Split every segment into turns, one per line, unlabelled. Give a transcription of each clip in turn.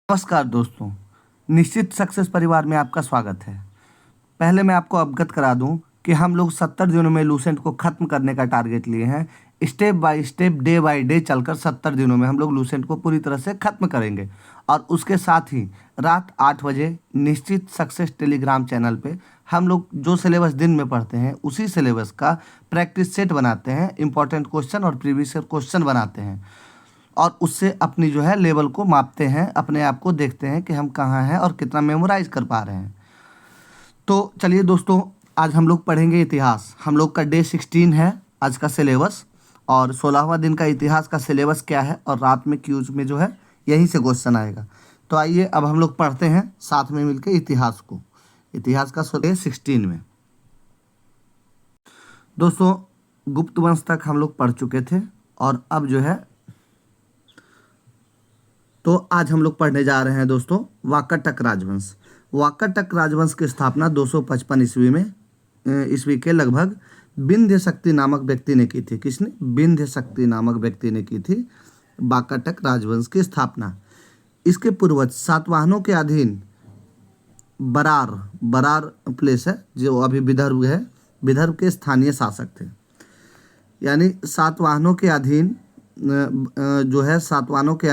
नमस्कार दोस्तों, निश्चित सक्सेस परिवार में आपका स्वागत है। पहले मैं आपको अवगत करा दूं कि हम लोग 70 दिनों में लूसेंट को ख़त्म करने का टारगेट लिए हैं। Step by step, day by day चलकर 70 दिनों में हम लोग लूसेंट को पूरी तरह से ख़त्म करेंगे। और उसके साथ ही रात 8 बजे निश्चित सक्सेस टेलीग्राम चैनल पे हम लोग जो सिलेबस दिन में पढ़ते हैं उसी सिलेबस का प्रैक्टिस सेट बनाते हैं, इंपॉर्टेंट क्वेश्चन और प्रीवियस ईयर क्वेश्चन बनाते हैं और उससे अपनी जो है लेवल को मापते हैं, अपने आप को देखते हैं कि हम कहाँ हैं और कितना मेमोराइज कर पा रहे हैं। तो चलिए दोस्तों, आज हम लोग पढ़ेंगे इतिहास। हम लोग का डे 16 है आज का सिलेबस और 16वां दिन का इतिहास का सिलेबस क्या है और रात में क्यूज में जो है यहीं से क्वेश्चन आएगा। तो आइए अब हम लोग पढ़ते हैं साथ में मिलकर इतिहास को। इतिहास का डे 16 में दोस्तों गुप्त वंश तक हम लोग पढ़ चुके थे और अब जो है तो आज हम लोग पढ़ने जा रहे हैं दोस्तों वाकाटक राजवंश। वाकाटक राजवंश की स्थापना 255 ईस्वी में ईस्वी के लगभग विंध्य शक्ति नामक व्यक्ति ने की थी। किसने? विंध्य शक्ति नामक व्यक्ति ने की थी वाकाटक राजवंश की स्थापना। इसके पूर्वज सातवाहनों के अधीन बरार बरार प्लेस है जो अभी विदर्भ है, विदर्भ के स्थानीय शासक थे। यानी सातवाहनों के अधीन जो है सातवाहनों के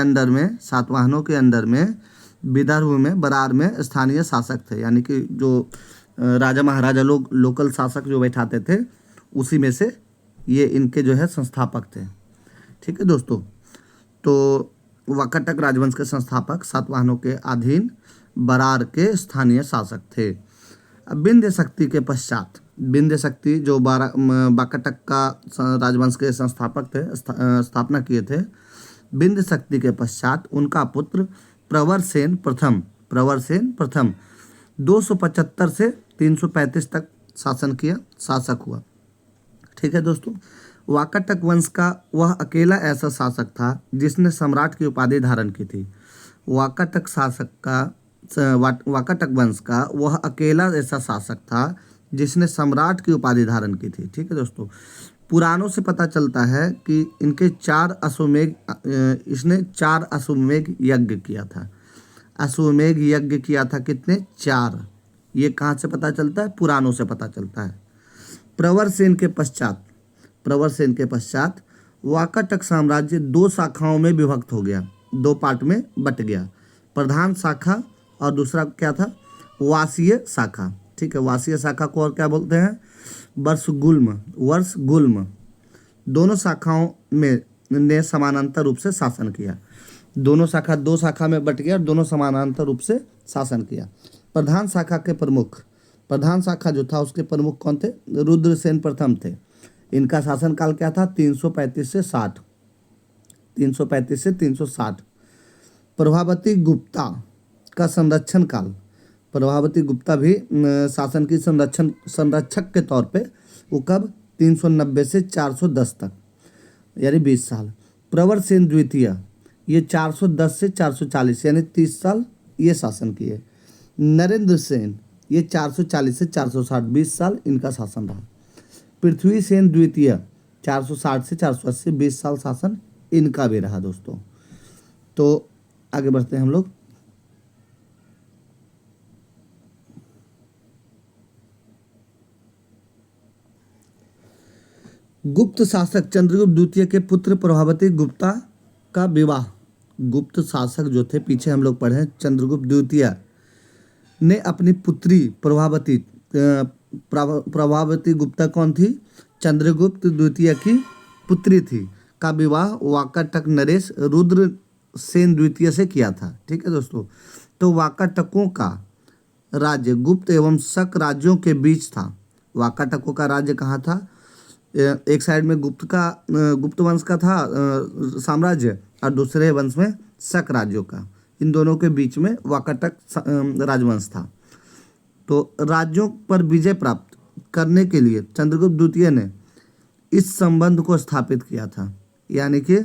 अंडर में विदर्भ में बरार में स्थानीय शासक थे। यानी कि जो राजा महाराजा लोग लोकल शासक जो बैठाते थे उसी में से ये इनके जो है संस्थापक थे। ठीक है दोस्तों, तो वाकाटक राजवंश के संस्थापक सातवाहनों के अधीन बरार के स्थानीय शासक थे। अब विंध्य शक्ति के पश्चात विंध्य शक्ति जो वाकाटक का राजवंश के संस्थापक थे, स्थापना किए थे। विंध्य शक्ति के पश्चात उनका पुत्र प्रवरसेन प्रथम 275 से 335 तक शासक हुआ। ठीक है दोस्तों, वाकाटक वंश का वह अकेला ऐसा शासक था जिसने सम्राट की उपाधि धारण की थी। वाकाटक वंश का वह अकेला ऐसा शासक था जिसने सम्राट की उपाधि धारण की थी। ठीक है दोस्तों, पुराणों से पता चलता है कि इसने 4 अश्वमेध यज्ञ किया था। अश्वमेध यज्ञ किया था कितने? 4। ये कहाँ से पता चलता है? पुराणों से पता चलता है। प्रवरसेन के पश्चात वाकाटक साम्राज्य 2 शाखाओं में विभक्त हो गया, 2 पार्ट में बट गया। प्रधान शाखा और दूसरा क्या था? वासीय शाखा। ठीक है, वासीय शाखा को और क्या बोलते हैं? वर्षगुल्म। दोनों शाखाओं में ने समानांतर रूप से शासन किया। 2 शाखा में बट गया और दोनों समानांतर रूप से शासन किया। प्रधान शाखा जो था उसके प्रमुख कौन थे? रुद्रसेन प्रथम थे। इनका शासन काल क्या था? 335 से 360। प्रभावती गुप्ता का संरक्षण काल। प्रभावती गुप्ता भी शासन की संरक्षक के तौर पे वो कब? 390 से 410 तक, यानी 20 साल। प्रवरसेन द्वितीय ये 410 से 440 यानी 30 साल ये शासन किए। नरेंद्र सेन ये 440 से 460, 20 साल इनका शासन रहा। पृथ्वी सेन द्वितीय 460 से 480, 20 साल शासन इनका भी रहा दोस्तों। तो आगे बढ़ते हैं हम लोग। गुप्त शासक चंद्रगुप्त द्वितीय के पुत्र प्रभावती गुप्ता का विवाह। गुप्त शासक जो थे पीछे हम लोग पढ़े, चंद्रगुप्त द्वितीय ने अपनी पुत्री प्रभावती गुप्ता कौन थी? चंद्रगुप्त द्वितीय की पुत्री थी, का विवाह वाकाटक नरेश रुद्र सेन द्वितीय से किया था। ठीक है दोस्तों, तो वाकाटकों का राज्य गुप्त एवं शक राज्यों के बीच था। वाकाटकों का राज्य कहाँ था? एक साइड में गुप्त वंश का था साम्राज्य और दूसरे वंश में शक राज्यों का। इन दोनों के बीच में वाकाटक राजवंश था। तो राज्यों पर विजय प्राप्त करने के लिए चंद्रगुप्त द्वितीय ने इस संबंध को स्थापित किया था। यानी कि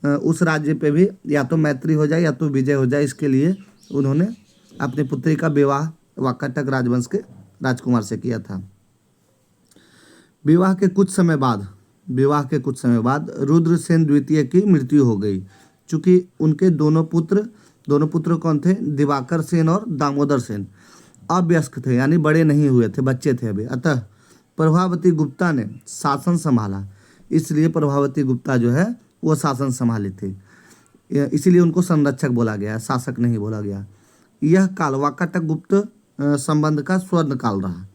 उस राज्य पे भी या तो मैत्री हो जाए या तो विजय हो जाए, इसके लिए उन्होंने अपनी पुत्री का विवाह वाकाटक राजवंश के राजकुमार से किया था। विवाह के कुछ समय बाद रुद्रसेन द्वितीय की मृत्यु हो गई। चूँकि उनके दोनों पुत्र दोनों पुत्र कौन थे? दिवाकर सेन और दामोदर सेन। अवयस्क थे यानी बड़े नहीं हुए थे, बच्चे थे अभी। अतः प्रभावती गुप्ता ने शासन संभाला, इसलिए प्रभावती गुप्ता जो है वो शासन संभाली थी, इसीलिए उनको संरक्षक बोला गया, शासक नहीं बोला गया। यह काल वाकाटक गुप्त संबंध का स्वर्ण काल रहा।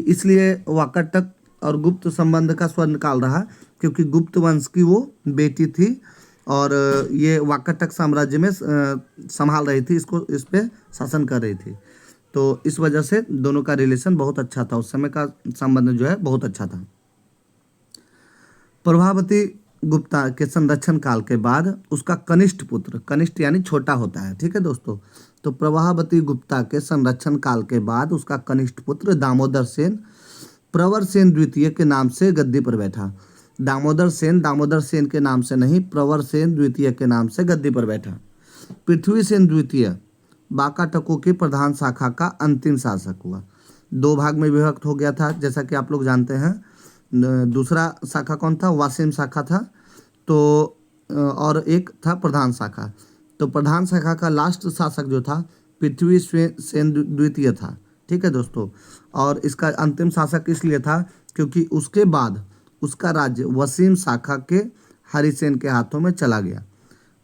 इसलिए वाकाटक और गुप्त संबंध का स्वर्ण काल रहा क्योंकि गुप्त वंश की वो बेटी थी और ये वाकाटक साम्राज्य में संभाल रही थी, इसको इस पे शासन कर रही थी। तो इस वजह से दोनों का रिलेशन बहुत अच्छा था, उस समय का संबंध जो है बहुत अच्छा था। प्रभावती गुप्ता के संरक्षण काल के बाद उसका कनिष्ठ पुत्र, कनिष्ठ यानी छोटा होता है, ठीक है दोस्तों। तो प्रभावती गुप्ता के संरक्षण काल के बाद उसका कनिष्ठ पुत्र दामोदर सेन प्रवर सेन द्वितीय के नाम से गद्दी पर बैठा। दामोदर सेन के नाम से नहीं, प्रवर सेन द्वितीय के नाम से गद्दी पर बैठा। पृथ्वी सेन द्वितीय वाकाटकों की प्रधान शाखा का अंतिम शासक हुआ। दो भाग में विभक्त हो गया था, जैसा कि आप लोग जानते हैं। दूसरा शाखा कौन था? वासिम शाखा था। तो और एक था प्रधान शाखा। तो प्रधान शाखा का लास्ट शासक जो था पृथ्वी सेन द्वितीय था, ठीक है दोस्तों। और इसका अंतिम शासक इसलिए था क्योंकि उसके बाद उसका राज्य वसीम शाखा के हरिसेन के हाथों में चला गया।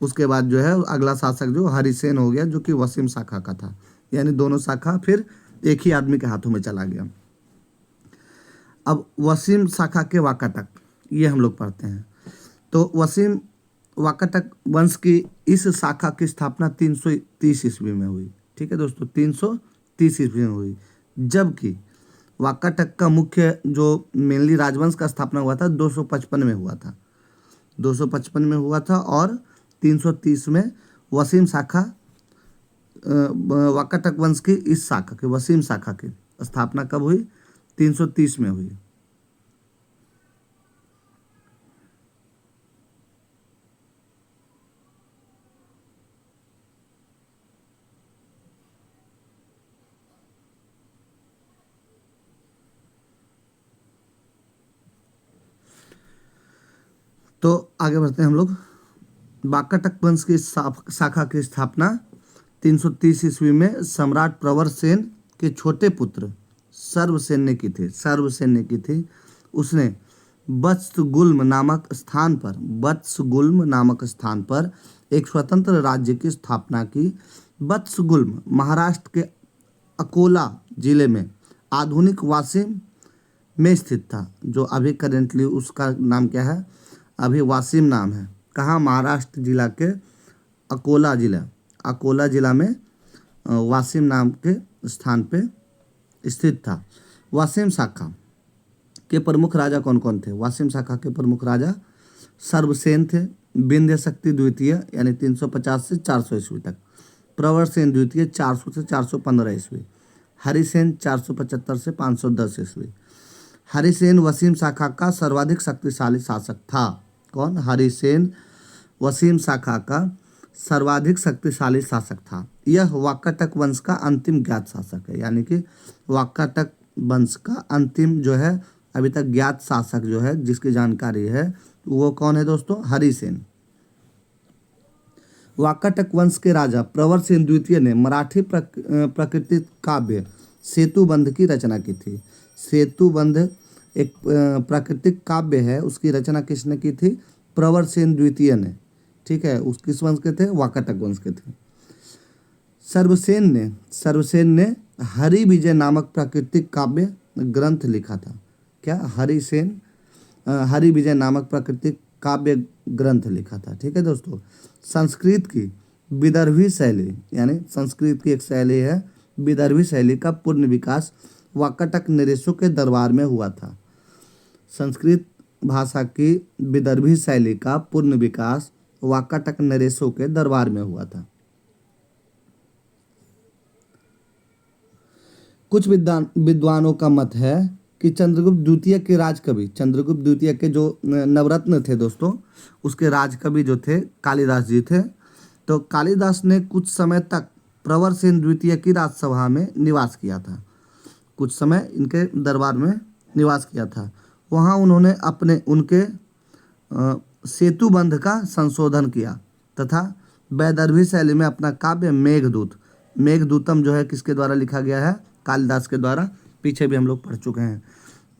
उसके बाद जो है अगला शासक जो हरिसेन हो गया, जो कि वसीम शाखा का था, यानी दोनों शाखा फिर एक ही आदमी के हाथों में चला गया। अब वसीम शाखा के वाकाटक, ये हम लोग पढ़ते हैं। तो वसीम वाकाटक वंश की इस शाखा की स्थापना 330 ईस्वी में हुई, ठीक है दोस्तों, 330 ईस्वी में हुई। जबकि वाकाटक का मुख्य जो मेनली राजवंश का स्थापना हुआ था 255 में हुआ था, 255 में हुआ था। और 330 में वसीम शाखा वाकाटक वंश की इस शाखा की, वसीम शाखा की स्थापना कब हुई? 330 में हुई। तो आगे बढ़ते हैं हम लोग। वाकाटक वंश की शाखा की स्थापना 330 ईस्वी में सम्राट प्रवर सेन के छोटे पुत्र सर्वसेन ने की थी, सर्वसेन ने की थी। उसने वत्सगुल्म नामक स्थान पर, वत्सगुल्म नामक स्थान पर एक स्वतंत्र राज्य की स्थापना की। वत्सगुल्म महाराष्ट्र के अकोला जिले में आधुनिक वासिम में स्थित था, जो अभी करेंटली उसका नाम क्या है? अभी वासिम नाम है। कहाँ? महाराष्ट्र जिला के अकोला जिला में वासिम नाम के स्थान पे स्थित था। वासिम शाखा के प्रमुख राजा कौन कौन थे? वासिम शाखा के प्रमुख राजा सर्वसेन थे, विंध्य शक्ति द्वितीय यानी 350 से 400 ईस्वी तक, प्रवर सेन द्वितीय 400 से 415 ईस्वी, हरिसेन 475 से 510 ईस्वी। हरिसेन वसीम शाखा का सर्वाधिक शक्तिशाली शासक था। कौन? हरिसेन वसीम शाखा का सर्वाधिक शक्तिशाली शासक था। यह वाकाटक वंश का अंतिम ज्ञात शासक है, यानी कि वाकाटक वंश का अंतिम जो है अभी तक ज्ञात शासक जो है जिसकी जानकारी है वो कौन है दोस्तों? हरिसेन। वाकाटक वंश के राजा प्रवर सेन द्वितीय ने मराठी प्राकृतिक काव्य सेतुबंध की रचना की थी। सेतुबंध एक प्राकृतिक काव्य है, उसकी रचना किसने की थी? प्रवर सेन द्वितीय ने, ठीक है। उस किस वंश के थे? वाकाटक वंश के थे। सर्वसेन ने हरि विजय नामक प्राकृतिक काव्य ग्रंथ लिखा था। क्या? हरि विजय नामक प्राकृतिक काव्य ग्रंथ लिखा था, ठीक है दोस्तों। संस्कृत की विदर्भी शैली, यानी संस्कृत की एक शैली है विदर्भी शैली का पूर्ण विकास वाकाटक नरेशों के दरबार में हुआ था। संस्कृत भाषा की विदर्भी शैली का पूर्ण विकास वाकाटक नरेशों के दरबार में हुआ था। कुछ विद्वानों का मत है कि चंद्रगुप्त द्वितीय के राजकवि, चंद्रगुप्त द्वितीय के जो नवरत्न थे दोस्तों, उसके राजकवि जो थे कालिदास जी थे। तो कालिदास ने कुछ समय तक प्रवर सेन द्वितीय की राजसभा में निवास किया था, कुछ समय इनके दरबार में निवास किया था। वहाँ उन्होंने उनके सेतुबंध का संशोधन किया तथा वैदर्भी शैली में अपना काव्य मेघदूत, मेघदूतम जो है किसके द्वारा लिखा गया है? कालिदास के द्वारा। पीछे भी हम लोग पढ़ चुके हैं।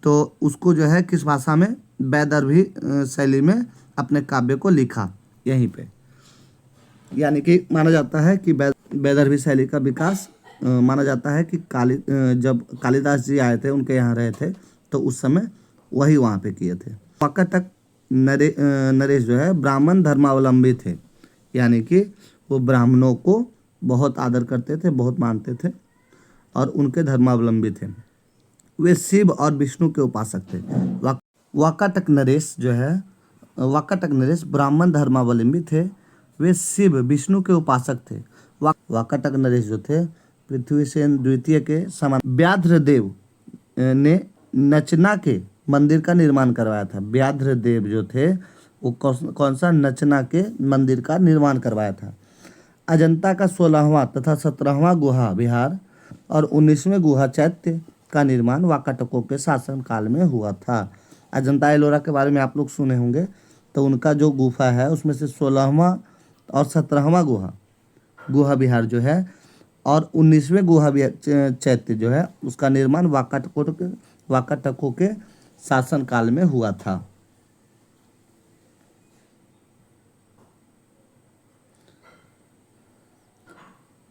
तो उसको जो है किस भाषा में? वैदर्भी शैली में अपने काव्य को लिखा यहीं पे। यानी कि माना जाता है कि वैदर्भी शैली का विकास माना जाता है कि जब कालिदास जी आए थे, उनके यहाँ रहे थे, तो उस समय वही वहाँ पे किए थे। वाकाटक नरेश जो है ब्राह्मण धर्मावलंबी थे, यानी कि वो ब्राह्मणों को बहुत आदर करते थे, बहुत मानते थे और उनके धर्मावलंबी थे। वे शिव और विष्णु के उपासक थे। वाकाटक नरेश जो है, वाकाटक नरेश ब्राह्मण धर्मावलंबी थे, वे शिव विष्णु के उपासक थे। वाकाटक नरेश जो थे पृथ्वीसेन द्वितीय के समान व्याघ्रदेव ने नचना के मंदिर का निर्माण करवाया था। व्याघ्रदेव जो थे वो कौन सा? नचना के मंदिर का निर्माण करवाया था। अजंता का 16वां तथा 17वां गुहा विहार और 19वें गुहा चैत्य का निर्माण वाकाटकों के शासनकाल में हुआ था। अजंता एलोरा के बारे में आप लोग सुने होंगे। तो उनका जो गुफा है उसमें से 16वां और 17वां गुहा विहार जो है और 19वें गुहा चैत्य जो है उसका निर्माण वाकाटकों के शासनकाल में हुआ था।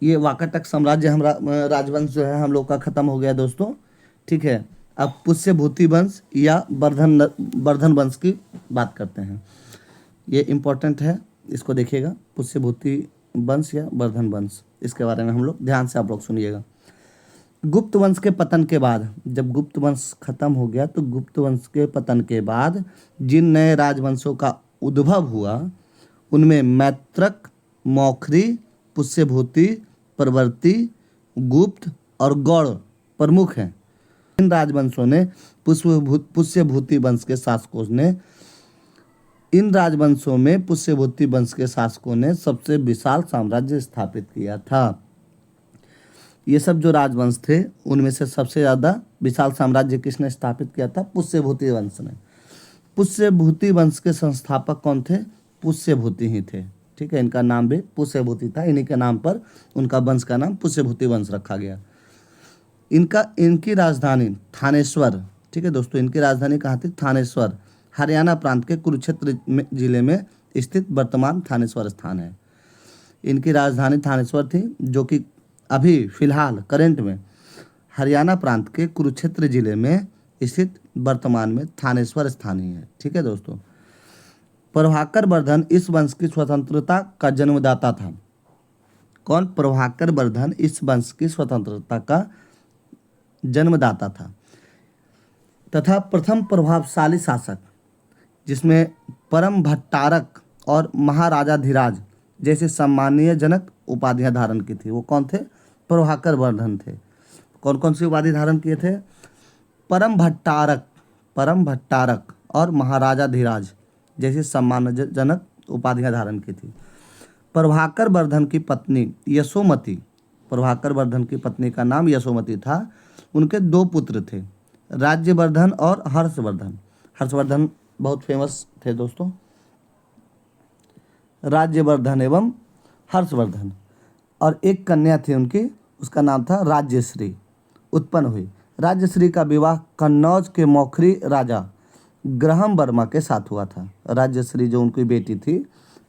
ये वाकाटक साम्राज्य राजवंश जो है हम लोग का खत्म हो गया दोस्तों। ठीक है, अब पुष्यभूति वंश या वर्धन वंश की बात करते हैं। ये इम्पोर्टेंट है, इसको देखिएगा। पुष्यभूति वंश या वर्धन वंश, इसके बारे में हम लोग ध्यान से आप लोग सुनिएगा। गुप्त वंश के पतन के बाद, जब गुप्त वंश खत्म हो गया तो गुप्त वंश के पतन के बाद जिन नए राजवंशों का उद्भव हुआ उनमें मैत्रक, मौखरी, पुष्यभूति, प्रवर्ती, गुप्त और गौड़ प्रमुख हैं। इन राजवंशों ने पुष्यभूति वंश के शासकों ने इन राजवंशों में पुष्यभूति वंश के शासकों ने सबसे विशाल साम्राज्य स्थापित किया था। ये सब जो राजवंश थे उनमें से सबसे ज़्यादा विशाल साम्राज्य किसने स्थापित किया था? पुष्यभूति वंश ने। पुष्यभूति वंश के संस्थापक कौन थे? पुष्यभूति ही थे। ठीक है, इनका नाम भी पुष्यभूति था। इन्हीं के नाम पर उनका वंश का नाम पुष्यभूति वंश रखा गया। इनकी राजधानी थानेश्वर, ठीक है दोस्तों, इनकी राजधानी कहाँ थी? थानेश्वर, हरियाणा प्रांत के कुरुक्षेत्र जिले में स्थित वर्तमान थानेश्वर स्थान है। इनकी राजधानी थानेश्वर थी, जो कि अभी फिलहाल करंट में हरियाणा प्रांत के कुरुक्षेत्र जिले में स्थित वर्तमान में थानेश्वर स्थान ही है। ठीक है दोस्तों। प्रभाकर वर्धन इस वंश की स्वतंत्रता का जन्मदाता था। कौन? प्रभाकर वर्धन इस वंश की स्वतंत्रता का जन्मदाता था तथा प्रथम प्रभावशाली शासक, जिसमें परम भट्टारक और महाराजाधिराज जैसे सम्मानीय जनक उपाधियां धारण की थी। वो कौन थे? प्रभाकर वर्धन थे। कौन कौन सी उपाधि धारण किए थे? परम भट्टारक और महाराजाधिराज जैसी सम्मानजनक उपाधियां धारण की थी। प्रभाकर वर्धन की पत्नी यशोमती, प्रभाकर वर्धन की पत्नी का नाम यशोमती था। उनके 2 पुत्र थे, राज्यवर्धन और हर्षवर्धन। हर्षवर्धन बहुत फेमस थे दोस्तों, राज्यवर्धन एवं हर्षवर्धन। और एक कन्या थी उनकी, उसका नाम था राज्यश्री, उत्पन्न हुई। राज्यश्री का विवाह कन्नौज के मौखरी राजा ग्रहम वर्मा के साथ हुआ था। राज्यश्री जो उनकी बेटी थी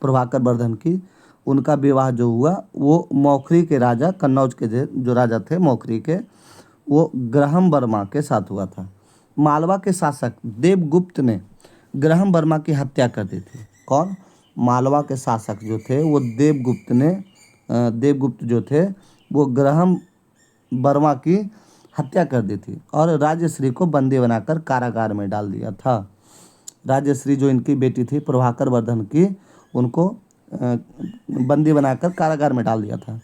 प्रभाकर वर्धन की, उनका विवाह जो हुआ वो मौखरी के राजा, कन्नौज के जो राजा थे मौखरी के, वो ग्रहम वर्मा के साथ हुआ था। मालवा के शासक देवगुप्त ने ग्रहम वर्मा की हत्या कर दी थी। कौन? मालवा के शासक जो थे वो देवगुप्त जो थे वो ग्रहम वर्मा की हत्या कर दी थी और राज्यश्री को बंदी बनाकर कारागार में डाल दिया था। राज्यश्री जो इनकी बेटी थी प्रभाकर वर्धन की, उनको बंदी बनाकर कारागार में डाल दिया था।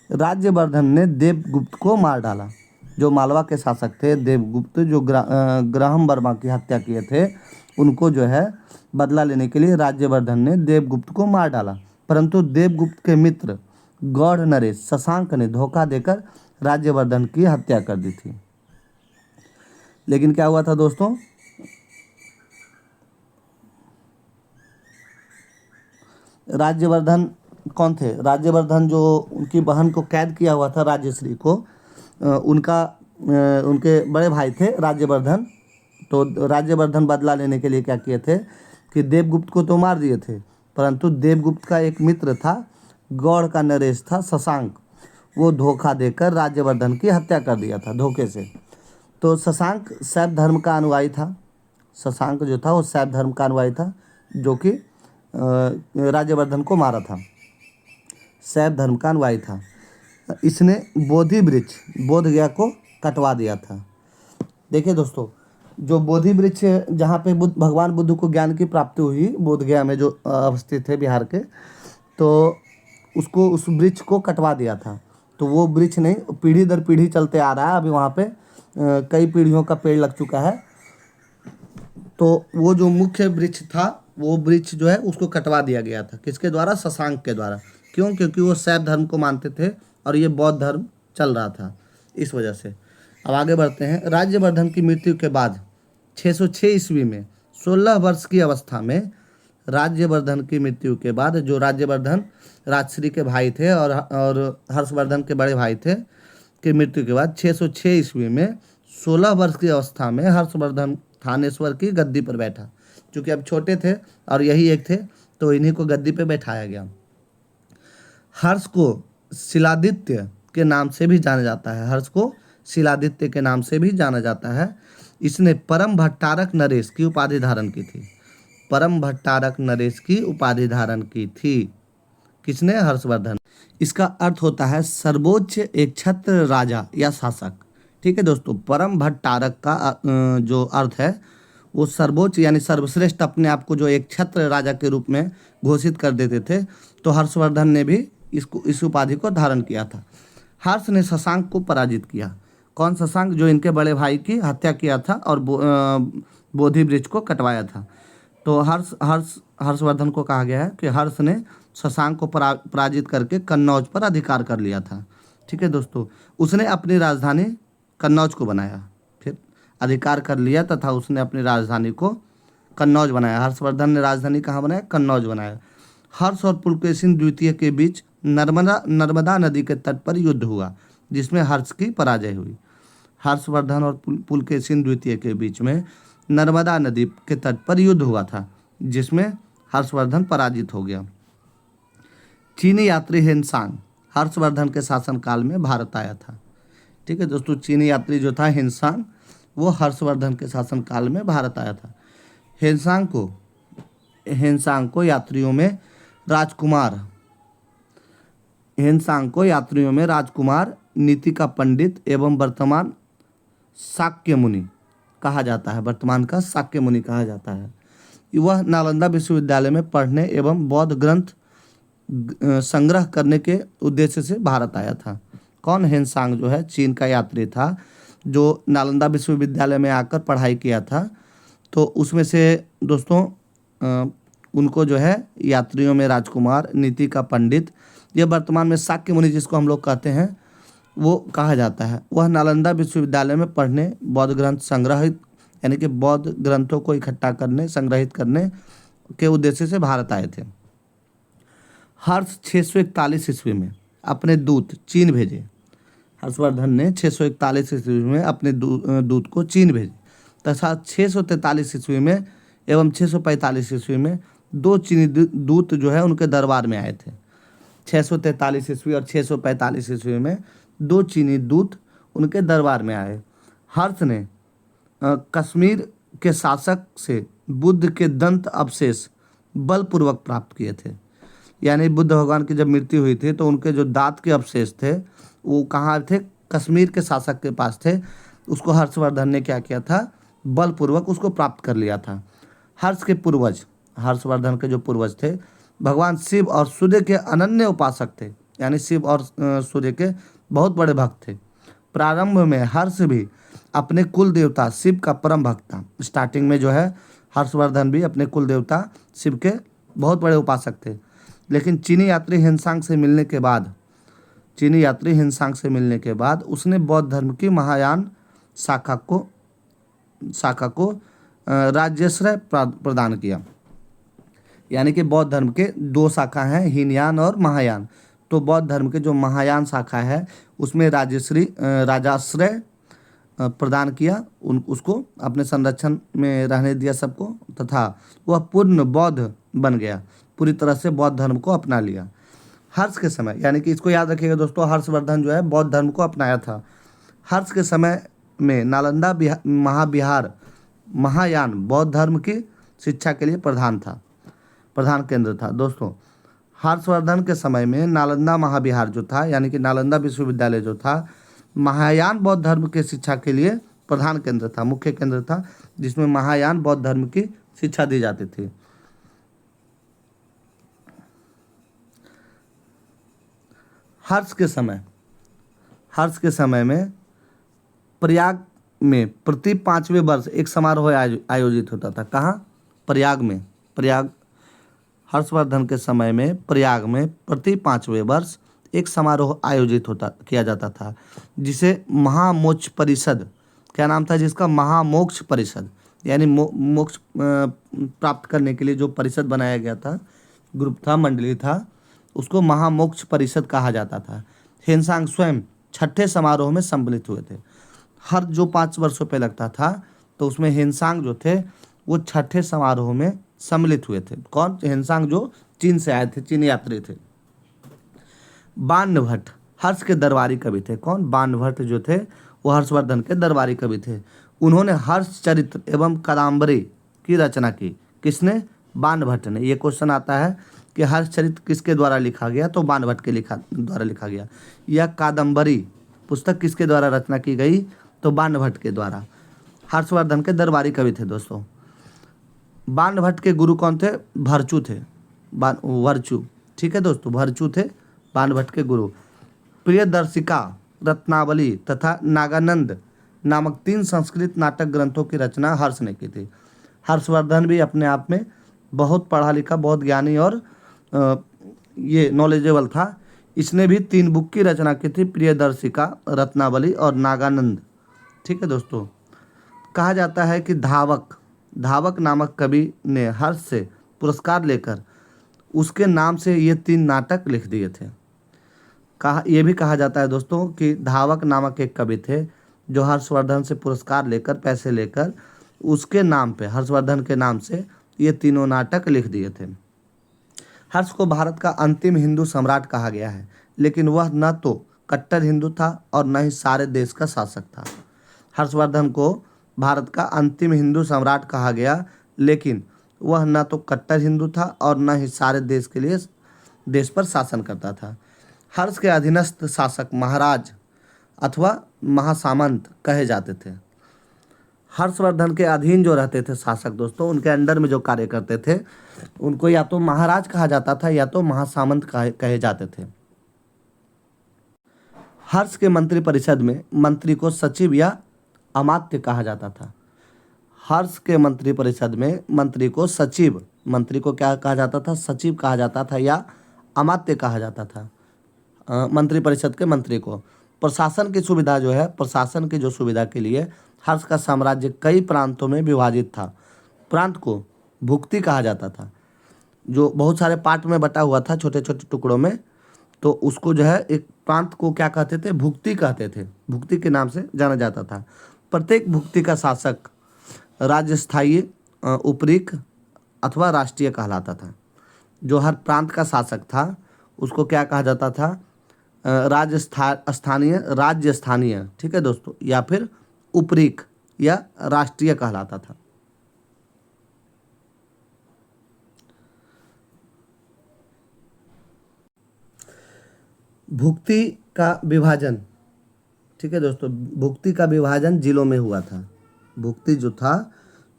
राज्यवर्धन ने देवगुप्त को मार डाला। जो मालवा के शासक थे देवगुप्त, जो ग्रहम वर्मा की हत्या किए थे, उनको जो है बदला लेने के लिए राज्यवर्धन ने देवगुप्त को मार डाला। परंतु देवगुप्त के मित्र गौड़ नरेश शशांक ने धोखा देकर राज्यवर्धन की हत्या कर दी थी। लेकिन क्या हुआ था दोस्तों? राज्यवर्धन कौन थे? राज्यवर्धन, जो उनकी बहन को कैद किया हुआ था राजश्री को, उनके बड़े भाई थे राज्यवर्धन। तो राज्यवर्धन बदला लेने के लिए क्या किए थे कि देवगुप्त को तो मार दिए थे, परंतु देवगुप्त का एक मित्र था, गौड़ का नरेश था शशांक, वो धोखा देकर राज्यवर्धन की हत्या कर दिया था धोखे से। तो शशांक शैव धर्म का अनुयायी था। शशांक जो था वो शैव धर्म का अनुयायी था, जो कि राज्यवर्धन को मारा था। शैव धर्म का अनुयायी था। इसने बोधि वृक्ष बोध गया को कटवा दिया था। देखिए दोस्तों, जो बोधि वृक्ष जहाँ पे भगवान बुद्ध को ज्ञान की प्राप्ति हुई, बोध गया में जो अवस्थित है बिहार के, तो उसको उस वृक्ष को कटवा दिया था। तो वो वृक्ष नहीं, पीढ़ी दर पीढ़ी चलते आ रहा है। अभी वहाँ पे कई पीढ़ियों का पेड़ लग चुका है। तो वो जो मुख्य वृक्ष था, वो वृक्ष जो है उसको कटवा दिया गया था। किसके द्वारा? शशांक के द्वारा। क्यों? क्योंकि वो शैव धर्म को मानते थे और ये बौद्ध धर्म चल रहा था, इस वजह से। अब आगे बढ़ते हैं। राज्यवर्धन की मृत्यु के बाद 606 ईस्वी में 16 वर्ष की अवस्था में, राज्यवर्धन की मृत्यु के बाद, जो राज्यवर्धन राजश्री के भाई थे और हर्षवर्धन के बड़े भाई थे, की मृत्यु के बाद 606 ईस्वी में 16 वर्ष की अवस्था में हर्षवर्धन थानेश्वर की गद्दी पर बैठा। क्योंकि अब छोटे थे और यही एक थे, तो इन्हीं को गद्दी पे बैठाया गया। हर्ष को शिलादित्य के नाम से भी जाना जाता है। हर्ष को शिलादित्य के नाम से भी जाना जाता है। इसने परम भट्टारक नरेश की उपाधि धारण की थी। परम भट्टारक नरेश की उपाधि धारण की थी। किसने? हर्षवर्धन। इसका अर्थ होता है सर्वोच्च एक छत्र राजा या शासक। ठीक है दोस्तों, परम भट्टारक का जो अर्थ है वो सर्वोच्च यानी सर्वश्रेष्ठ, अपने आप को जो एक छत्र राजा के रूप में घोषित कर देते थे। तो हर्षवर्धन ने भी इस उपाधि को धारण किया था। हर्ष ने शशांक को पराजित किया। कौन शशांक? जो इनके बड़े भाई की हत्या किया था और बोधि वृक्ष को कटवाया था। तो हर्षवर्धन को कहा गया है कि हर्ष ने शशांक को पराजित करके कन्नौज पर अधिकार कर लिया था। ठीक है दोस्तों, उसने अपनी राजधानी कन्नौज को बनाया, फिर अधिकार कर लिया तथा उसने अपनी राजधानी को कन्नौज बनाया। हर्षवर्धन ने राजधानी कहाँ बनाया? कन्नौज बनाया। हर्ष और पुलकेशिन द्वितीय के बीच नर्मदा नदी के तट पर युद्ध हुआ, जिसमें हर्ष की पराजय हुई। हर्षवर्धन और पुलकेशिन द्वितीय के बीच में नर्मदा नदी के तट पर युद्ध हुआ था, जिसमें हर्षवर्धन पराजित हो गया। चीनी यात्री हिनसांग हर्षवर्धन के शासनकाल में भारत आया था। ठीक है दोस्तों, चीनी यात्री जो था हिनसांग, वो हर्षवर्धन के शासनकाल में भारत आया था। हिनसांग को यात्रियों में राजकुमार, नीति का पंडित एवं वर्तमान शाक्य मुनि कहा जाता है। वर्तमान का शाक्य मुनि कहा जाता है। वह नालंदा विश्वविद्यालय में पढ़ने एवं बौद्ध ग्रंथ संग्रह करने के उद्देश्य से भारत आया था। कौन? हिनसांग जो है चीन का यात्री था, जो नालंदा विश्वविद्यालय में आकर पढ़ाई किया था। तो उसमें से दोस्तों उनको जो है यात्रियों में राजकुमार, नीति का पंडित, ये वर्तमान में शाक्य मुनि जिसको हम लोग कहते हैं, वो कहा जाता है। वह नालंदा विश्वविद्यालय में पढ़ने, बौद्ध ग्रंथ संग्रहित यानी कि बौद्ध ग्रंथों को इकट्ठा करने, संग्रहित करने के उद्देश्य से भारत आए थे। हर्ष 641 ईस्वी में अपने दूत चीन भेजे। हर्षवर्धन ने 641 ईस्वी में अपने दूत को चीन भेजे तथा 643 ईस्वी में एवं 645 ईस्वी में 2 चीनी दूत जो है उनके दरबार में आए थे। 643 ईस्वी और 645 ईस्वी में 2 चीनी दूत उनके दरबार में आए। हर्ष ने कश्मीर के शासक से बुद्ध के दंत अवशेष बलपूर्वक प्राप्त किए थे। यानी बुद्ध भगवान की जब मृत्यु हुई थी तो उनके जो दांत के अवशेष थे वो कहाँ थे? कश्मीर के शासक के पास थे। उसको हर्षवर्धन ने क्या किया था? बलपूर्वक उसको प्राप्त कर लिया था। हर्ष के पूर्वज, हर्षवर्धन के जो पूर्वज थे, भगवान शिव और सूर्य के अनन्य उपासक थे। यानी शिव और सूर्य के बहुत बड़े भक्त थे। प्रारंभ में हर्ष भी अपने कुल देवता शिव का परम भक्त था। स्टार्टिंग में जो है हर्षवर्धन भी अपने कुल देवता शिव के बहुत बड़े उपासक थे। लेकिन चीनी यात्री हिनसांग से मिलने के बाद उसने बौद्ध धर्म की महायान शाखा को राज्याश्रय प्रदान किया। यानी कि बौद्ध धर्म के दो शाखा हैं, हीनयान और महायान। तो बौद्ध धर्म के जो महायान शाखा है उसमें राजाश्रय प्रदान किया, उन उसको अपने संरक्षण में रहने दिया सबको, तथा वह पूर्ण बौद्ध बन गया, पूरी तरह से बौद्ध धर्म को अपना लिया। हर्ष के समय, यानी कि इसको याद रखिएगा दोस्तों, हर्षवर्धन जो है बौद्ध धर्म को अपनाया था। हर्ष के समय में नालंदा महाविहार महायान बौद्ध धर्म की शिक्षा के लिए प्रधान केंद्र था। दोस्तों, हर्षवर्धन के समय में नालंदा महाविहार जो था, यानी कि नालंदा विश्वविद्यालय जो था, महायान बौद्ध धर्म के शिक्षा के लिए प्रधान केंद्र था, मुख्य केंद्र था, जिसमें महायान बौद्ध धर्म की शिक्षा दी जाती थी। हर्ष के समय में प्रयाग में प्रति 5वें वर्ष एक समारोह आयोजित होता था। कहाँ? प्रयाग में। हर्षवर्धन के समय में प्रयाग में प्रति 5वें वर्ष एक समारोह आयोजित किया जाता था, जिसे महामोक्ष परिषद, क्या नाम था जिसका? महामोक्ष परिषद, यानी मोक्ष प्राप्त करने के लिए जो परिषद बनाया गया था, ग्रुप था, मंडली था, उसको महामोक्ष परिषद कहा जाता था। हेनसांग स्वयं 6ठे समारोह में सम्मिलित हुए थे। हर जो 5 वर्षों पे लगता था तो उसमें हेनसांग जो थे वो 6ठे समारोह में सम्मिलित हुए थे। कौन? हेनसांग जो चीन से आए थे, चीन यात्री थे। बाणभट्ट हर्ष के दरबारी कवि थे। कौन? बाणभट्ट जो थे वो हर्षवर्धन के दरबारी कवि थे। उन्होंने हर्ष चरित्र एवं कादम्बरी की रचना की। किसने? बाणभट्ट ने। ये क्वेश्चन आता है कि हर्ष चरित्र किसके द्वारा लिखा गया, तो बाणभट्ट के द्वारा लिखा गया। यह कादम्बरी पुस्तक किसके द्वारा रचना की गई, तो बाणभट्ट के द्वारा। हर्षवर्धन के दरबारी कवि थे दोस्तों। बाणभट्ट के गुरु कौन थे? भरचू थे। वर्चू, ठीक है दोस्तों, भरचू थे बाणभट्ट के गुरु। प्रियदर्शिका, रत्नावली तथा नागानंद नामक 3 संस्कृत नाटक ग्रंथों की रचना हर्ष ने की थी। हर्षवर्धन भी अपने आप में बहुत पढ़ा लिखा, बहुत ज्ञानी और ये नॉलेजेबल था। इसने भी 3 बुक की रचना की थी, प्रियदर्शिका, रत्नावली और नागानंद। ठीक है दोस्तों। कहा जाता है कि धावक नामक कवि ने हर्ष से पुरस्कार लेकर उसके नाम से ये 3 नाटक लिख दिए थे। ये भी कहा जाता है दोस्तों कि धावक नामक एक कवि थे जो हर्षवर्धन से पुरस्कार लेकर, पैसे लेकर, उसके नाम पे, हर्षवर्धन के नाम से ये तीनों नाटक लिख दिए थे। हर्ष को भारत का अंतिम हिंदू सम्राट कहा गया है, लेकिन वह न तो कट्टर हिंदू था और न ही सारे देश का शासक था। हर्षवर्धन को भारत का अंतिम हिंदू सम्राट कहा गया, लेकिन वह न तो कट्टर हिंदू था और न ही सारे देश पर शासन करता था। हर्ष के अधीनस्थ शासक महाराज अथवा महासामंत कहे जाते थे। हर्षवर्धन के अधीन जो रहते थे शासक दोस्तों, उनके अंडर में जो कार्य करते थे, उनको या तो महाराज कहा जाता था या तो महासामंत कहे जाते थे। हर्ष के मंत्री परिषद में मंत्री को सचिव या अमात्य कहा जाता था। हर्ष के मंत्री परिषद में मंत्री को सचिव, मंत्री को क्या कहा जाता था? सचिव कहा जाता था या अमात्य कहा जाता था। मंत्री परिषद के मंत्री को प्रशासन की सुविधा जो है, प्रशासन की जो सुविधा के लिए हर्ष का साम्राज्य कई प्रांतों में विभाजित था। प्रांत को भुक्ति कहा जाता था, जो बहुत सारे पार्ट में बटा हुआ था, छोटे छोटे टुकड़ों में, तो उसको जो है एक प्रांत को क्या कहते थे? भुक्ति कहते थे। भुक्ति के नाम से जाना जाता था। प्रत्येक भुक्ति का शासक राज्यस्थायी, उपरीक अथवा राष्ट्रीय कहलाता था। जो हर प्रांत का शासक था उसको क्या कहा जाता था? राज्य स्थानीय, ठीक है दोस्तों, या फिर उपरीक या राष्ट्रीय कहलाता था। भुक्ति का विभाजन, ठीक है दोस्तों, भुक्ति का विभाजन जिलों में हुआ था। भुक्ति जो था,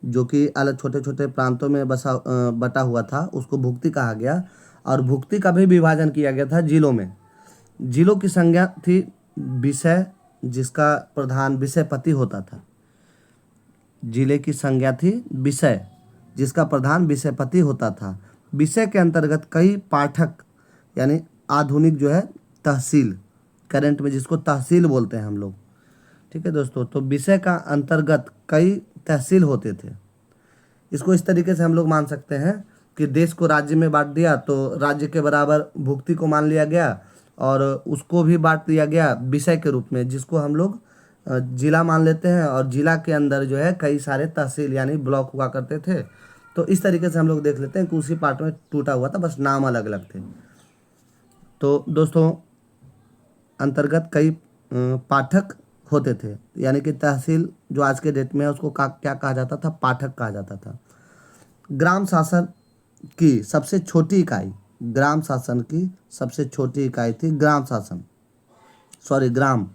जो कि अलग छोटे छोटे प्रांतों में बटा हुआ था, उसको भुक्ति कहा गया। और भुक्ति का भी विभाजन किया गया था जिलों में। जिलों की संज्ञा थी विषय, जिसका प्रधान विषयपति होता था। जिले की संज्ञा थी विषय, जिसका प्रधान विषयपति होता था। विषय के अंतर्गत कई पाठक, यानी आधुनिक जो है तहसील, करंट में जिसको तहसील बोलते हैं हम लोग, ठीक है दोस्तों, तो विषय का अंतर्गत कई तहसील होते थे। इसको इस तरीके से हम लोग मान सकते हैं कि देश को राज्य में बांट दिया तो राज्य के बराबर भुक्ति को मान लिया गया और उसको भी बांट दिया गया विषय के रूप में, जिसको हम लोग जिला मान लेते हैं। और जिला के अंदर जो है कई सारे तहसील यानी ब्लॉक हुआ करते थे। तो इस तरीके से हम लोग देख लेते हैं कि उसी पार्ट में टूटा हुआ था, बस नाम अलग अलग थे। तो दोस्तों अंतर्गत कई पाठक होते थे, यानी कि तहसील जो आज के डेट में है उसको क्या कहा जाता था, पाठक कहा जाता था। ग्राम शासन की सबसे छोटी इकाई, ग्राम शासन की सबसे छोटी इकाई थी ग्राम शासन, सॉरी ग्राम,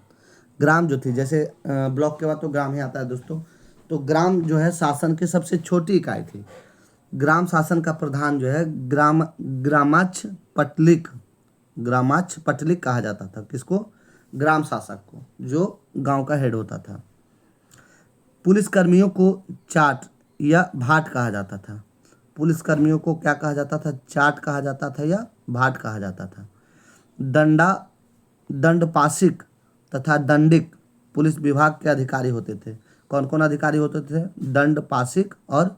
ग्राम जो थी, जैसे ब्लॉक के बाद तो ग्राम ही आता है दोस्तों, तो ग्राम जो है शासन की सबसे छोटी इकाई थी। ग्राम शासन का प्रधान जो है ग्रामाक्ष पटलिक, ग्रामाक्ष पटलिक कहा जाता था। किसको? ग्राम शासक को, जो गांव का हेड होता था। पुलिस कर्मियों को चाट या भाट कहा जाता था। पुलिस कर्मियों को क्या कहा जाता था? चाट कहा जाता था या भाट कहा जाता था। दंडा दंडपाशिक तथा दंडिक पुलिस विभाग के अधिकारी होते थे। कौन कौन अधिकारी होते थे? दंडपाशिक और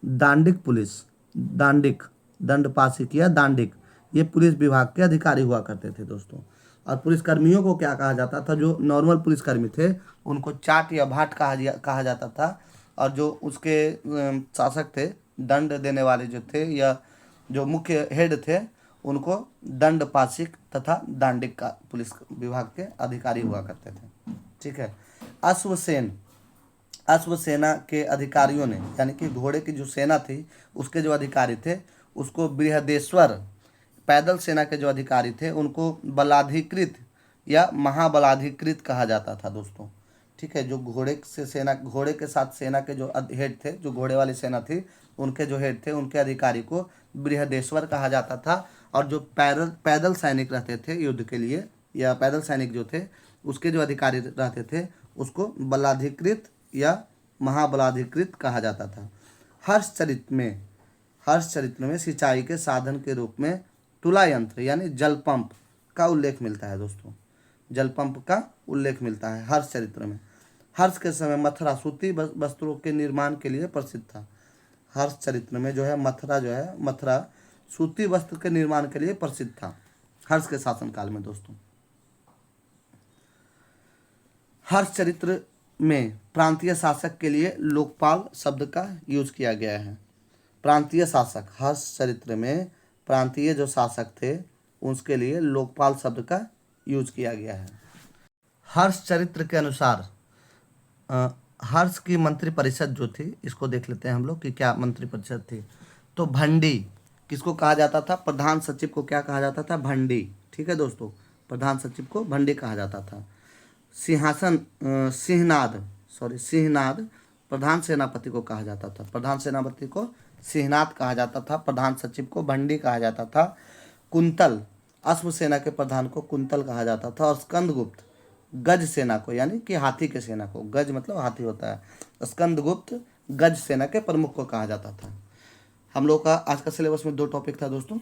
दांडिक पुलिस, दांडिक, दंडपाशिक या दांडिक, ये पुलिस विभाग के अधिकारी हुआ करते थे दोस्तों। और पुलिसकर्मियों को क्या कहा जाता था? जो नॉर्मल पुलिसकर्मी थे उनको चाट या भाट कहा जाता था। और जो उसके शासक थे, दंड देने वाले जो थे या जो मुख्य हेड थे, उनको दंडपाशिक तथा दांडिक का पुलिस विभाग के अधिकारी हुआ करते थे। ठीक है। अश्वसेन, अश्वसेना के अधिकारियों ने, यानी कि घोड़े की जो सेना थी उसके जो अधिकारी थे उसको बृहदेश्वर, पैदल सेना के जो अधिकारी थे उनको बलाधिकृत या महाबलाधिकृत कहा जाता था दोस्तों। ठीक है। जो घोड़े से सेना, घोड़े के साथ सेना के जो हेड थे, जो घोड़े वाली सेना थी उनके जो हेड थे, उनके अधिकारी को बृहदेश्वर कहा जाता था। और जो पैदल सैनिक रहते थे युद्ध के लिए, या पैदल सैनिक जो थे उसके जो अधिकारी रहते थे उसको बलाधिकृत या महाबलाधिकृत कहा जाता था। हर्षचरित्र में सिंचाई के साधन के रूप में तुला यंत्र यानी जल पंप का उल्लेख मिलता है दोस्तों। जल पंप का उल्लेख मिलता है हर्षचरित्र में। हर्ष के समय मथुरा सूती वस्त्रों के निर्माण के लिए प्रसिद्ध था। हर्षचरित्र में जो है मथुरा सूती वस्त्र के निर्माण के लिए प्रसिद्ध था हर्ष के शासनकाल में दोस्तों। हर्षचरित्र में प्रांतीय शासक के लिए लोकपाल शब्द का यूज किया गया है। प्रांतीय शासक, हर्षचरित्र में प्रांतीय जो शासक थे उसके लिए लोकपाल शब्द का यूज किया गया है। हर्षचरित्र के अनुसार हर्ष की मंत्रिपरिषद जो थी, इसको देख लेते हैं हम लोग कि क्या मंत्रिपरिषद थी। तो भंडी किसको कहा जाता था? प्रधान सचिव को क्या कहा जाता था? भंडी। ठीक है दोस्तों, प्रधान सचिव को भंडी कहा जाता था। सिंहनाद प्रधान सेनापति को कहा जाता था। प्रधान सेनापति को सिंहनाद कहा जाता था। प्रधान सचिव को भंडी कहा जाता था। कुंतल, अश्व सेना के प्रधान को कुंतल कहा जाता था। और स्कंदगुप्त गज सेना को, यानी कि हाथी के सेना को, गज मतलब हाथी होता है, स्कंदगुप्त गज सेना के प्रमुख को कहा जाता था। हम लोग का आज का सिलेबस में 2 टॉपिक था दोस्तों,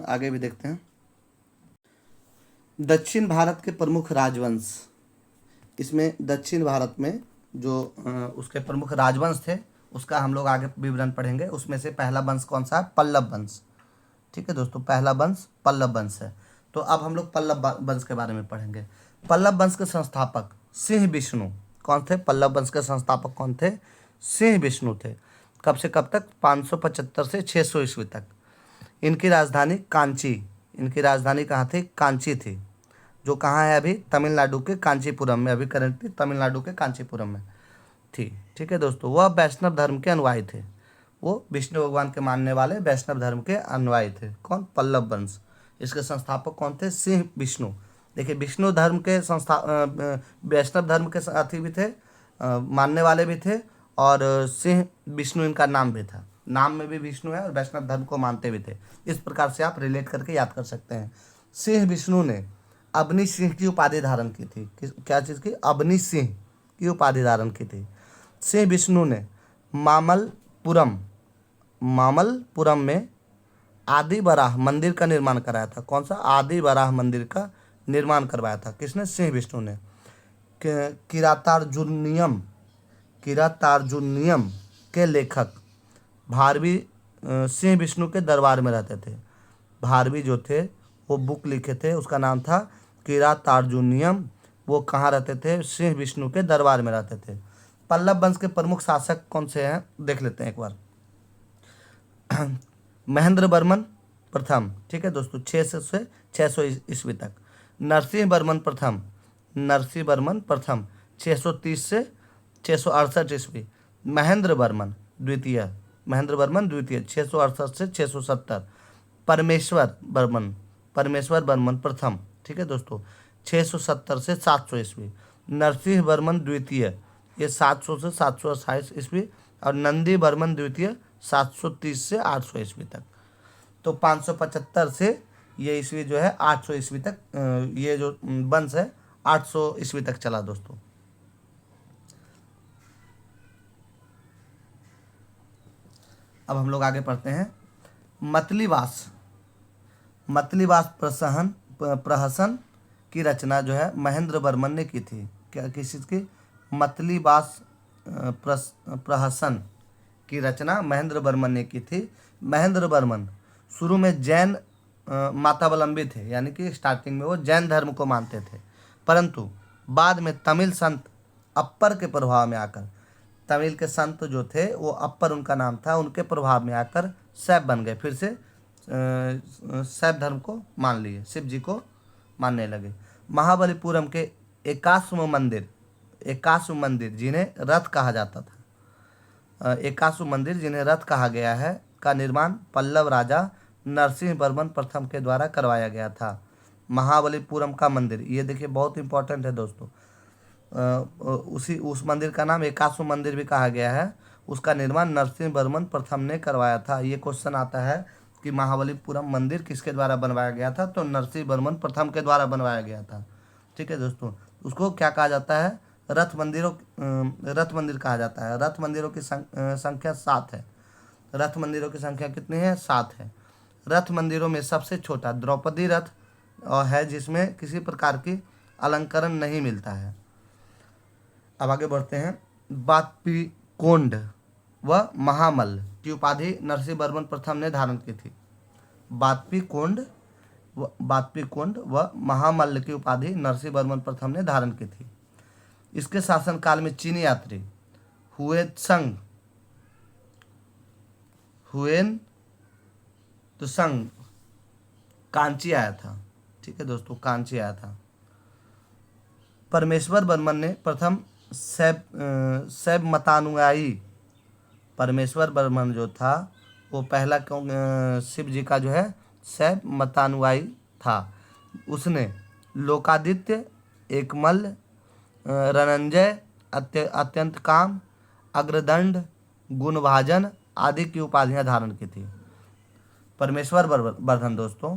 आगे भी देखते हैं। दक्षिण भारत के प्रमुख राजवंश, इसमें दक्षिण भारत में जो उसके प्रमुख राजवंश थे उसका हम लोग आगे विवरण पढ़ेंगे। उसमें से पहला वंश कौन सा है? पल्लव वंश। ठीक है दोस्तों, पहला वंश पल्लव वंश है। तो अब हम लोग पल्लव वंश के बारे में पढ़ेंगे। पल्लव वंश के संस्थापक सिंह विष्णु कौन थे? पल्लव वंश के संस्थापक कौन थे? सिंह विष्णु थे। कब से कब तक? 575 से 600 ईस्वी तक। इनकी राजधानी कांची, इनकी राजधानी कहाँ थी? कांची थी, जो कहाँ है अभी? तमिलनाडु के कांचीपुरम में, अभी करंटली तमिलनाडु के कांचीपुरम में थी। ठीक है दोस्तों, वह वैष्णव धर्म के अनुयायी थे। वो विष्णु भगवान के मानने वाले वैष्णव धर्म के अनुयायी थे। कौन? पल्लव वंश। इसके संस्थापक कौन थे? सिंह विष्णु। देखिए, विष्णु धर्म के वैष्णव धर्म के साथी भी थे, मानने वाले भी थे, और सिंह विष्णु इनका नाम भी था। नाम में भी विष्णु है और वैष्णव धर्म को मानते भी थे। इस प्रकार से आप रिलेट करके याद कर सकते हैं। सिंह विष्णु ने अबनी सिंह की उपाधि धारण की थी। क्या चीज़ की? अबनी सिंह की उपाधि धारण की थी। सिंह विष्णु ने मामलपुरम में आदि वराह मंदिर का निर्माण कराया था। कौन सा? आदि वराह मंदिर का निर्माण करवाया था। किसने? सिंह विष्णु ने। किरातार्जुनियम के लेखक सिंह विष्णु के दरबार में रहते थे। भारवी जो थे वो बुक लिखे थे, उसका नाम था किरातार्जुनियम। वो कहाँ रहते थे? सिंह विष्णु के दरबार में रहते थे। पल्लव वंश के प्रमुख शासक कौन से हैं देख लेते हैं एक बार। महेंद्र वर्मन प्रथम, ठीक है दोस्तों, 600 से 600 ईस्वी तक। नरसिंह वर्मन प्रथम, नरसिंह वर्मन प्रथम 630 से 668 ईस्वी। महेंद्र वर्मन द्वितीय, महेंद्र वर्मन द्वितीय 668 से 670। परमेश्वर वर्मन, परमेश्वर वर्मन प्रथम, ठीक है दोस्तों, 670 से 700 ईस्वी। नरसिंह वर्मन द्वितीय, ये 700 से 728 ईस्वी। और नंदी वर्मन द्वितीय 730 से 800 ईस्वी तक। तो 575 से ये ईस्वी जो है 800 ईस्वी तक, ये जो वंश है 800 ईस्वी तक चला दोस्तों। अब हम लोग आगे पढ़ते हैं। मतलीवास, मतलीवास प्रहसन की रचना जो है महेंद्र वर्मन ने की थी। क्या किस चीज़ की? मतलीवास प्रहसन की रचना महेंद्र वर्मन ने की थी। महेंद्र वर्मन शुरू में जैन मातावलंबी थे, यानी कि स्टार्टिंग में वो जैन धर्म को मानते थे, परंतु बाद में तमिल संत अप्पर के प्रभाव में आकर, तमिल के संत जो थे वो अप्पर उनका नाम था, उनके प्रभाव में आकर शैव बन गए। फिर से शैव धर्म को मान लिए, शिव जी को मानने लगे। महाबलीपुरम के एकाश्व मंदिर, एकाश्व मंदिर जिन्हें रथ कहा जाता था, एकाश्व मंदिर जिन्हें रथ कहा गया है, का निर्माण पल्लव राजा नरसिंह वर्मन प्रथम के द्वारा करवाया गया था। महाबलीपुरम का मंदिर, ये देखिए बहुत इंपॉर्टेंट है दोस्तों। उस मंदिर का नाम एकाश्व मंदिर भी कहा गया है। उसका निर्माण नरसिंह वर्मन प्रथम ने करवाया था। ये क्वेश्चन आता है कि महाबलीपुरम मंदिर किसके द्वारा बनवाया गया था? तो नरसिंह वर्मन प्रथम के द्वारा बनवाया गया था, ठीक है दोस्तों। उसको क्या कहा जाता है? रथ मंदिर कहा जाता है। रथ मंदिरों की संख्या 7 है। रथ मंदिरों की संख्या कितनी है? 7 है। रथ मंदिरों में सबसे छोटा द्रौपदी रथ है, जिसमें किसी प्रकार की अलंकरण नहीं मिलता है। अब आगे बढ़ते हैं। बात्पीकोंड व महामल्ल की उपाधि नरसिंह वर्मन प्रथम ने धारण की थी। बात्पीकोंड व महामल्ल की उपाधि नरसिंह वर्मन प्रथम ने धारण की थी। इसके शासनकाल में चीनी यात्री हुएन कांची आया था, ठीक है दोस्तों, कांची आया था। परमेश्वर वर्मन ने प्रथम शैव मतानुयायी, परमेश्वर वर्मन जो था वो पहला शिव जी का जो है शैव मतानुयायी था। उसने लोकादित्य, एकमल्ल, रनंजय, अत्यंत काम, अग्रदंड, गुणभाजन आदि की उपाधियां धारण की थी। परमेश्वर वर्धन दोस्तों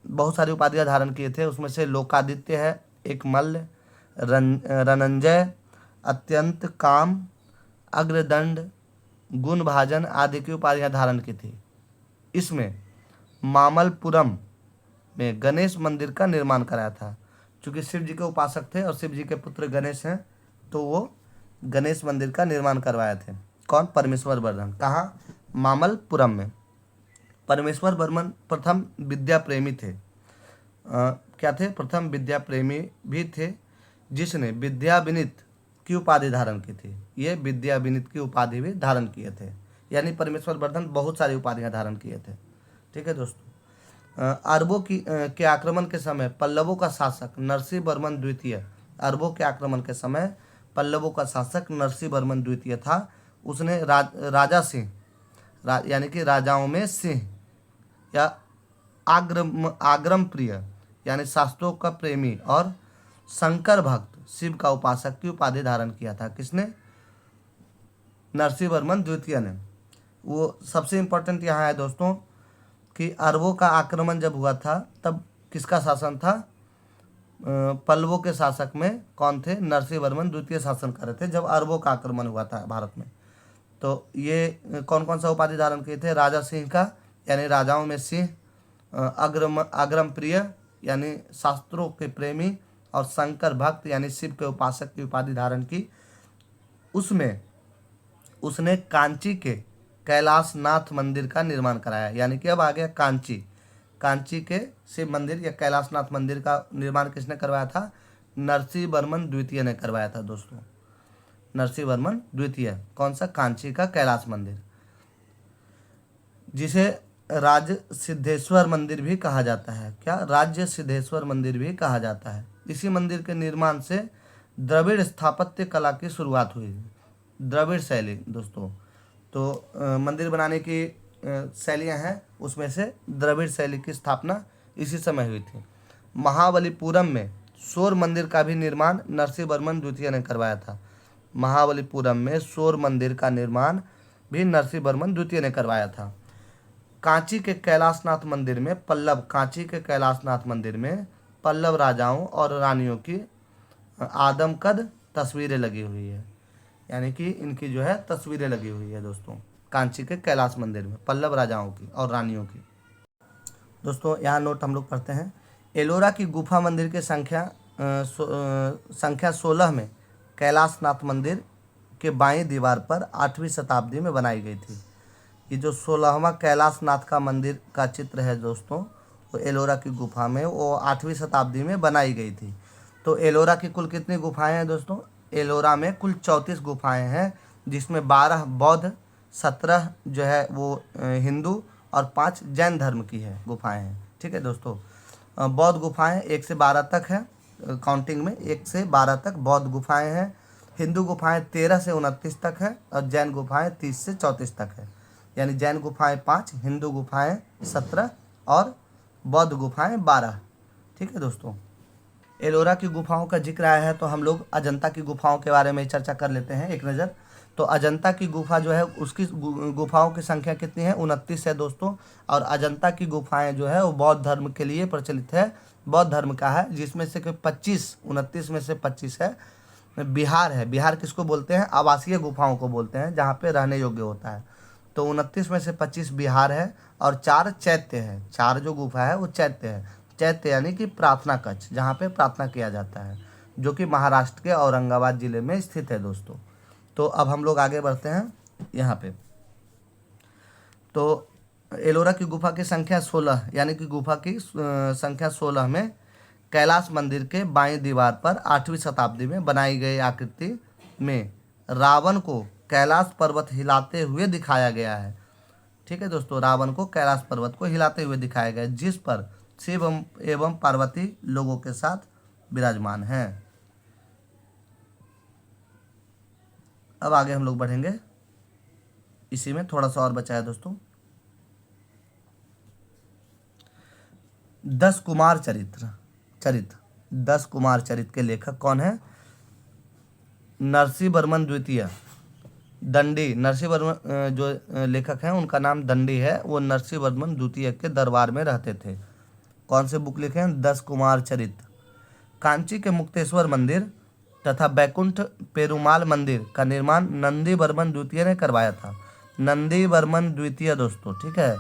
बहुत सारी उपाधियां धारण किए थे। उसमें से लोकादित्य है, एकमल्ल, रनंजय, अत्यंत काम, अग्रदंड, गुणभाजन आदि की उपाधियां धारण की थी। इसमें मामल्लपुरम में गणेश मंदिर का निर्माण कराया था। चूँकि शिव जी के उपासक थे और शिव जी के पुत्र गणेश हैं, तो वो गणेश मंदिर का निर्माण करवाए थे। कौन? परमेश्वर वर्धन। कहाँ? मामल्लपुरम में। परमेश्वर वर्मन प्रथम विद्या प्रेमी थे। क्या थे? प्रथम विद्या प्रेमी भी थे, जिसने विद्या विनीत की उपाधि धारण की थी। ये विद्या विनीत की उपाधि भी धारण किए थे, यानी परमेश्वर वर्धन बहुत सारी उपाधियां धारण किए थे, ठीक है दोस्तों। अरबों के आक्रमण के समय पल्लवों का शासक नरसिंह वर्मन द्वितीय, अरबों के आक्रमण के समय पल्लवों का शासक नरसिंह वर्मन द्वितीय था। उसने राजा सिंह, यानी कि राजाओं में सिंह या आग्रम प्रिय, यानी शास्त्रों का प्रेमी और शंकर भक्त, शिव का उपासक की उपाधि धारण किया था। किसने? नरसिंह वर्मन द्वितीय ने। वो सबसे इम्पोर्टेंट यहाँ है दोस्तों कि अरबों का आक्रमण जब हुआ था तब किसका शासन था? पल्लवों के शासक में कौन थे? नरसिंह वर्मन द्वितीय शासन कर रहे थे जब अरबों का आक्रमण हुआ था भारत में। तो ये कौन कौन सा उपाधि धारण किए थे? राजा सिंह का, यानी राजाओं में सिंह, अग्रम प्रिय यानी शास्त्रों के प्रेमी, और शंकर भक्त यानी शिव के उपासक की उपाधि धारण की। उसमें उसने कांची के कैलाशनाथ मंदिर का निर्माण कराया। यानी कि अब आ गया कांची। कांची के शिव मंदिर या कैलाशनाथ मंदिर का निर्माण किसने करवाया था? नरसिंह वर्मन द्वितीय ने करवाया था दोस्तों। नरसिंह वर्मन द्वितीय। कौन सा? कांची का कैलाश मंदिर, जिसे राज्य सिद्धेश्वर मंदिर भी कहा जाता है। क्या? राज्य सिद्धेश्वर मंदिर भी कहा जाता है। इसी मंदिर के निर्माण से द्रविड़ स्थापत्य कला की शुरुआत हुई। द्रविड़ शैली दोस्तों, तो मंदिर बनाने की शैलियाँ हैं, उसमें से द्रविड़ शैली की स्थापना इसी समय हुई थी। महाबलीपुरम में शोर मंदिर का भी निर्माण नरसिंह वर्मन द्वितीय ने करवाया था। महाबलीपुरम में शोर मंदिर का निर्माण भी नरसिंह वर्मन द्वितीय ने करवाया था। कांची के कैलाशनाथ मंदिर में कांची के कैलाशनाथ मंदिर में पल्लव राजाओं और रानियों की आदमकद तस्वीरें लगी हुई है। यानी कि इनकी जो है तस्वीरें लगी हुई है दोस्तों, कांची के कैलाश मंदिर में पल्लव राजाओं की और रानियों की। दोस्तों यहाँ नोट हम लोग पढ़ते हैं। एलोरा की गुफा मंदिर के संख्या 16 में कैलाशनाथ मंदिर के बाईं दीवार पर 8वीं शताब्दी में बनाई गई थी। ये जो 16वां कैलाशनाथ का मंदिर का चित्र है दोस्तों, तो एलोरा की गुफा में वो 8वीं शताब्दी में बनाई गई थी। तो एलोरा की कुल कितनी गुफाएं हैं दोस्तों? एलोरा में कुल 34 गुफाएं हैं, जिसमें 12 बौद्ध, 17 जो है वो हिंदू और 5 जैन धर्म की है गुफाएं हैं। ठीक है दोस्तों, बौद्ध गुफाएं 1 से 12 तक है, काउंटिंग में 1 से 12 तक बौद्ध गुफाएं हैं। हिंदू गुफाएं 13 से 29 तक है और जैन गुफाएं 30 से 34 तक है। यानी जैन गुफाएं 5, हिंदू गुफाएं 17 और बौद्ध गुफाएं 12। ठीक है दोस्तों, एलोरा की गुफाओं का जिक्र आया है तो हम लोग अजंता की गुफाओं के बारे में चर्चा कर लेते हैं एक नज़र। तो अजंता की गुफा जो है उसकी गुफाओं की संख्या कितनी है? 29 है दोस्तों। और अजंता की गुफाएं जो है वो बौद्ध धर्म के लिए प्रचलित है, बौद्ध धर्म का है, जिसमें से 29 में से 25 है बिहार है। बिहार किसको बोलते हैं? आवासीय गुफाओं को बोलते हैं, जहाँ पे रहने योग्य होता है। तो 29 में से 25 बिहार है और 4 चैत्य है। 4 जो गुफा है वो चैत्य है। चैत्य यानी कि प्रार्थना कक्ष, जहाँ पे प्रार्थना किया जाता है, जो कि महाराष्ट्र के औरंगाबाद जिले में स्थित है दोस्तों। तो अब हम लोग आगे बढ़ते हैं यहाँ पे। तो एलोरा की गुफा की संख्या 16, यानी कि गुफा की संख्या 16 में कैलाश मंदिर के बाईं दीवार पर 8वीं शताब्दी में बनाई गई आकृति में रावण को कैलाश पर्वत हिलाते हुए दिखाया गया है। ठीक है दोस्तों, रावण को कैलाश पर्वत को हिलाते हुए दिखाया गया, जिस पर शिव एवं पार्वती लोगों के साथ विराजमान हैं। अब आगे हम लोग बढ़ेंगे, इसी में थोड़ा सा और बचा है दोस्तों। 10 कुमार चरित्र 10 कुमार चरित्र के लेखक कौन है? नरसिंह वर्मन द्वितीय। दंडी, नरसिंह वर्मन जो लेखक हैं उनका नाम दंडी है। वो नरसिंह वर्मन द्वितीय के दरबार में रहते थे। कौन से बुक लिखे हैं? 10 कुमार चरित्र। कांची के मुक्तेश्वर मंदिर तथा बैकुंठ पेरुमाल मंदिर का निर्माण नंदी वर्मन द्वितीय ने करवाया था। नंदी वर्मन द्वितीय दोस्तों, ठीक है,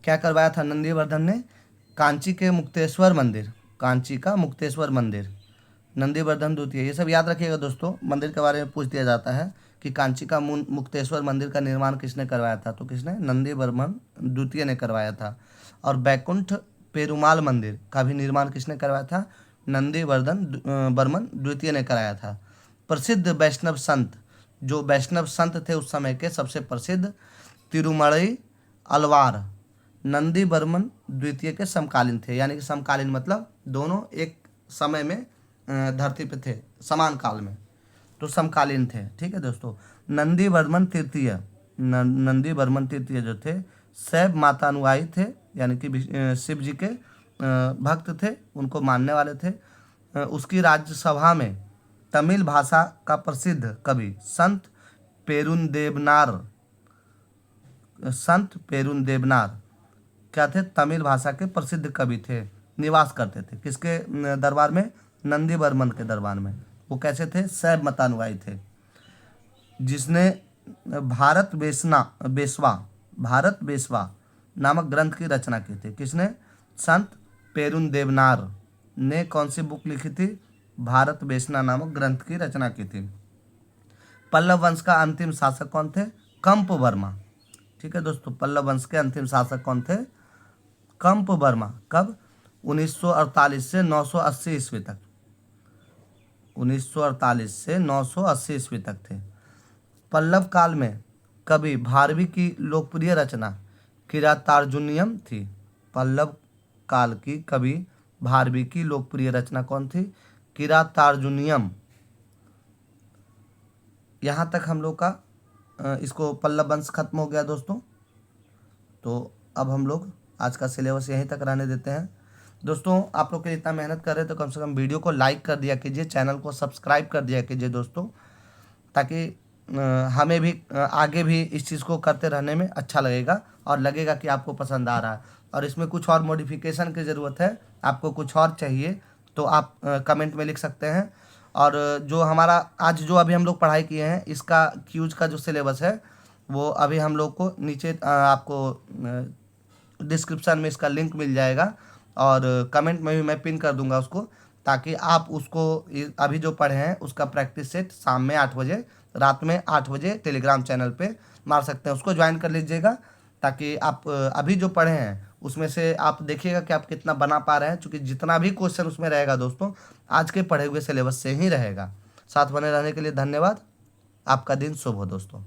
क्या करवाया था नंदी वर्धन ने? कांची के मुक्तेश्वर मंदिर, कांची का मुक्तेश्वर मंदिर, नंदीवर्धन द्वितीय। ये सब याद रखिएगा दोस्तों, मंदिर के बारे में पूछ दिया जाता है कि कांची का मुक्तेश्वर मंदिर का निर्माण किसने करवाया था? तो किसने? नंदी वर्मन द्वितीय ने करवाया था। और बैकुंठ पेरुमाल मंदिर का भी निर्माण किसने करवाया था? नंदी वर्मन द्वितीय ने कराया था। प्रसिद्ध वैष्णव संत, जो वैष्णव संत थे उस समय के सबसे प्रसिद्ध, तिरुमलई अलवार नंदी वर्मन द्वितीय के समकालीन थे। यानी कि समकालीन मतलब दोनों एक समय में धरती पे थे, समान काल में, तो समकालीन थे। ठीक है दोस्तों, नंदी वर्मन तृतीय, नंदी वर्मन तृतीय जो थे शैव माता अनुयायी थे, यानी कि शिव जी के भक्त थे, उनको मानने वाले थे। उसकी राज्यसभा में तमिल भाषा का प्रसिद्ध कवि संत पेरुंदेवनार क्या थे? तमिल भाषा के प्रसिद्ध कवि थे, निवास करते थे किसके दरबार में? नंदी वर्मन के दरबार में। वो कैसे थे? शैव मतानुयायी थे। जिसने भारत बेसवा नामक ग्रंथ की रचना की थी। किसने? संत पेरुंदेवनार ने कौन सी बुक लिखी थी? भारत बेसना नामक ग्रंथ की रचना की थी। पल्लव वंश का अंतिम शासक कौन थे? कंप वर्मा। ठीक है दोस्तों, पल्लव वंश के अंतिम शासक कौन थे? कंप वर्मा। कब? 1948 से 980 ईस्वी तक। 1948 से 980 ईस्वी तक थे। पल्लव काल में कवि भारवी की लोकप्रिय रचना किरातार्जुनीयम थी। पल्लव काल की कवि भारवी की लोकप्रिय रचना कौन थी? किरातार्जुनीयम। यहाँ तक हम लोग का इसको पल्लव वंश खत्म हो गया दोस्तों। तो अब हम लोग आज का सिलेबस यहीं तक रहने देते हैं। दोस्तों आप लोग के इतना मेहनत कर रहे हैं तो कम से कम वीडियो को लाइक कर दिया कीजिए, चैनल को सब्सक्राइब कर दिया कीजिए दोस्तों, ताकि हमें भी आगे भी इस चीज़ को करते रहने में अच्छा लगेगा और लगेगा कि आपको पसंद आ रहा है। और इसमें कुछ और मॉडिफिकेशन की ज़रूरत है, आपको कुछ और चाहिए तो आप कमेंट में लिख सकते हैं। और जो हमारा आज जो अभी हम लोग पढ़ाई किए हैं इसका क्यूज का जो सिलेबस है वो अभी हम लोग को नीचे आपको डिस्क्रिप्शन में इसका लिंक मिल जाएगा और कमेंट में भी मैं पिन कर दूंगा उसको, ताकि आप उसको अभी जो पढ़े हैं उसका प्रैक्टिस सेट शाम में 8 बजे, रात में 8 बजे टेलीग्राम चैनल पे मार सकते हैं, उसको ज्वाइन कर लीजिएगा, ताकि आप अभी जो पढ़े हैं उसमें से आप देखिएगा कि आप कितना बना पा रहे हैं, क्योंकि जितना भी क्वेश्चन उसमें रहेगा दोस्तों आज के पढ़े हुए सिलेबस से ही रहेगा। साथ बने रहने के लिए धन्यवाद। आपका दिन शुभ हो दोस्तों।